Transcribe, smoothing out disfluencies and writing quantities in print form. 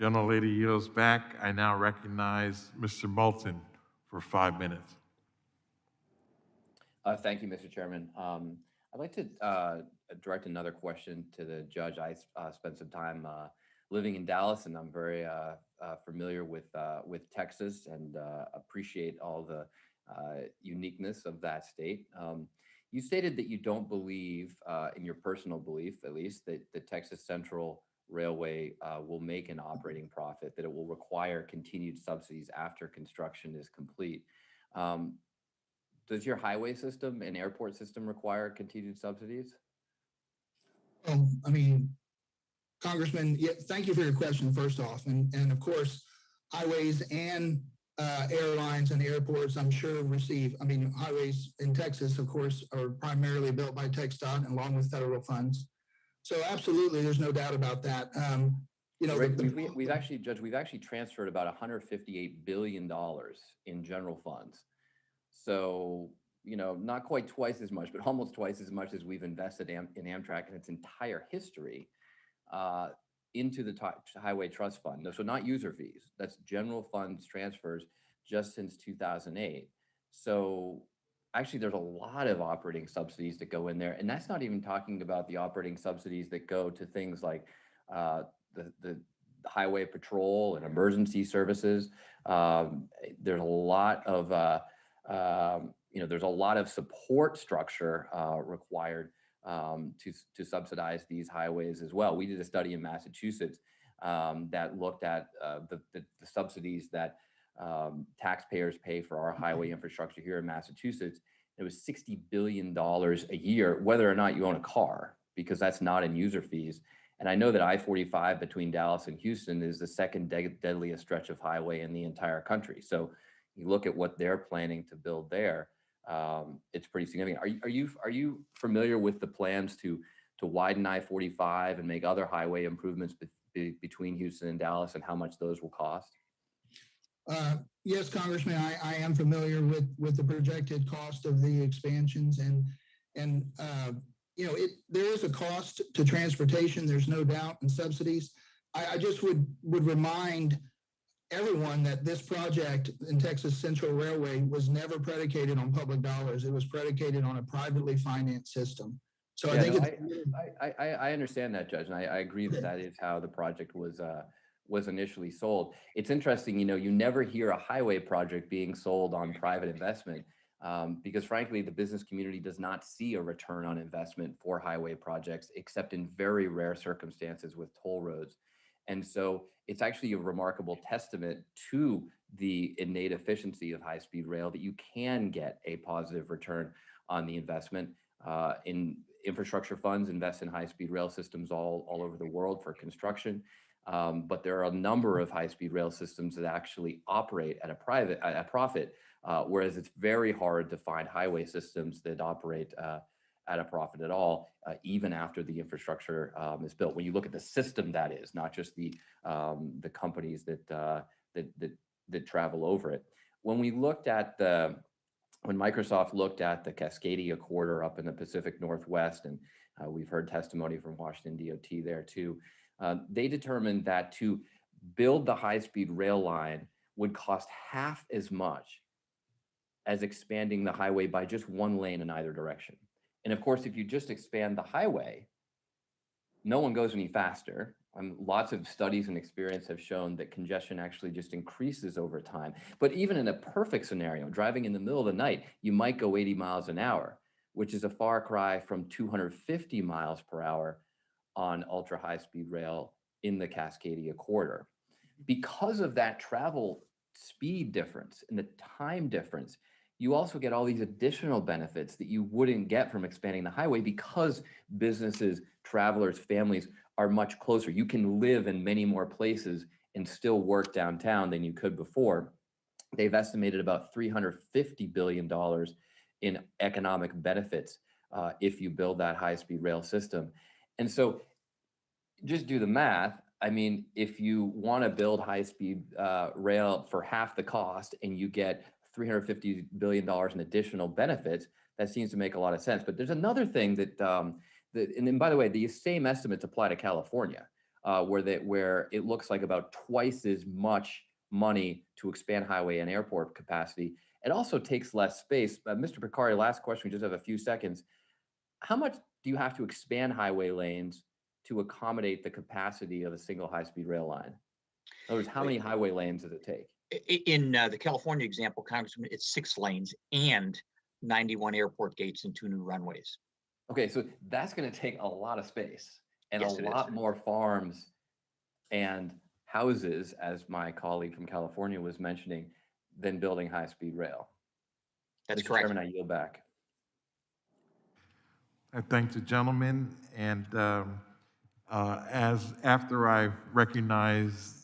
Gentlelady yields back. I now recognize Mr. Moulton for 5 minutes. Thank you, Mr. Chairman. I'd like to direct another question to the judge. I spent some time living in Dallas, and I'm very familiar with Texas, and appreciate all the uniqueness of that state. You stated that you don't believe, in your personal belief at least, that the Texas Central Railway will make an operating profit, that it will require continued subsidies after construction is complete. Um, does your highway system and airport system require continued subsidies? I mean, Congressman, yeah, thank you for your question, first off. And of course, highways and airlines and airports, I'm sure receive, I mean, highways in Texas, of course, are primarily built by TxDOT along with federal funds. So absolutely, there's no doubt about that. Right, we've actually, Judge, we've actually transferred about $158 billion in general funds. So, not quite twice as much, but almost twice as much as we've invested in Amtrak in its entire history uh, into the Highway Trust Fund. No, so not user fees. That's general funds transfers just since 2008. So actually, there's a lot of operating subsidies that go in there, and that's not even talking about the operating subsidies that go to things like uh, the highway patrol and emergency services. There's a lot of there's a lot of support structure required to subsidize these highways as well. We did a study in Massachusetts that looked at the subsidies that taxpayers pay for our highway infrastructure here in Massachusetts. It was $60 billion a year, whether or not you own a car, because that's not in user fees. And I know that I-45 between Dallas and Houston is the second deadliest stretch of highway in the entire country. So you look at what they're planning to build there, it's pretty significant. Are you familiar with the plans to widen I-45 and make other highway improvements between Houston and Dallas, and how much those will cost? Yes, Congressman, I am familiar with the projected cost of the expansions, and there is a cost to transportation. There's no doubt, and subsidies. I just would remind everyone that this project in Texas Central Railway was never predicated on public dollars. It was predicated on a privately financed system. So Yeah, I think no, it's I understand that, Judge, and I agree that that is how the project was initially sold. It's interesting, you never hear a highway project being sold on private investment, because frankly, the business community does not see a return on investment for highway projects, except in very rare circumstances with toll roads. And so it's actually a remarkable testament to the innate efficiency of high-speed rail that you can get a positive return on the investment. In infrastructure funds invest in high-speed rail systems all over the world for construction. But there are a number of high-speed rail systems that actually operate at a profit, whereas it's very hard to find highway systems that operate at a profit at all, even after the infrastructure is built. When you look at the system, that is not just the companies that travel over it. When we looked at when Microsoft looked at the Cascadia corridor up in the Pacific Northwest, and we've heard testimony from Washington DOT there too, they determined that to build the high-speed rail line would cost half as much as expanding the highway by just one lane in either direction. And of course, if you just expand the highway, no one goes any faster. Lots of studies and experience have shown that congestion actually just increases over time. But even in a perfect scenario, driving in the middle of the night, you might go 80 miles an hour, which is a far cry from 250 miles per hour on ultra high speed rail in the Cascadia corridor. Because of that travel speed difference and the time difference, you also get all these additional benefits that you wouldn't get from expanding the highway, because businesses, travelers, families are much closer. You can live in many more places and still work downtown than you could before. They've estimated about $350 billion in economic benefits if you build that high-speed rail system. And so just do the math. I mean, if you want to build high-speed rail for half the cost and you get $350 billion in additional benefits, that seems to make a lot of sense. But there's another thing that, and then by the way, these same estimates apply to California. where it looks like about twice as much money to expand highway and airport capacity. It also takes less space. Mr. Picari, last question, we just have a few seconds. How much do you have to expand highway lanes to accommodate the capacity of a single high-speed rail line? In other words, how many highway lanes does it take? In the California example, Congressman, it's 6 lanes and 91 airport gates and 2 new runways. Okay, so that's going to take a lot of space and Yes, a it is. lot more farms and houses, as my colleague from California was mentioning, than building high-speed rail. That's Mr. correct. Chairman, I yield back. I thank the gentleman, and as after I recognize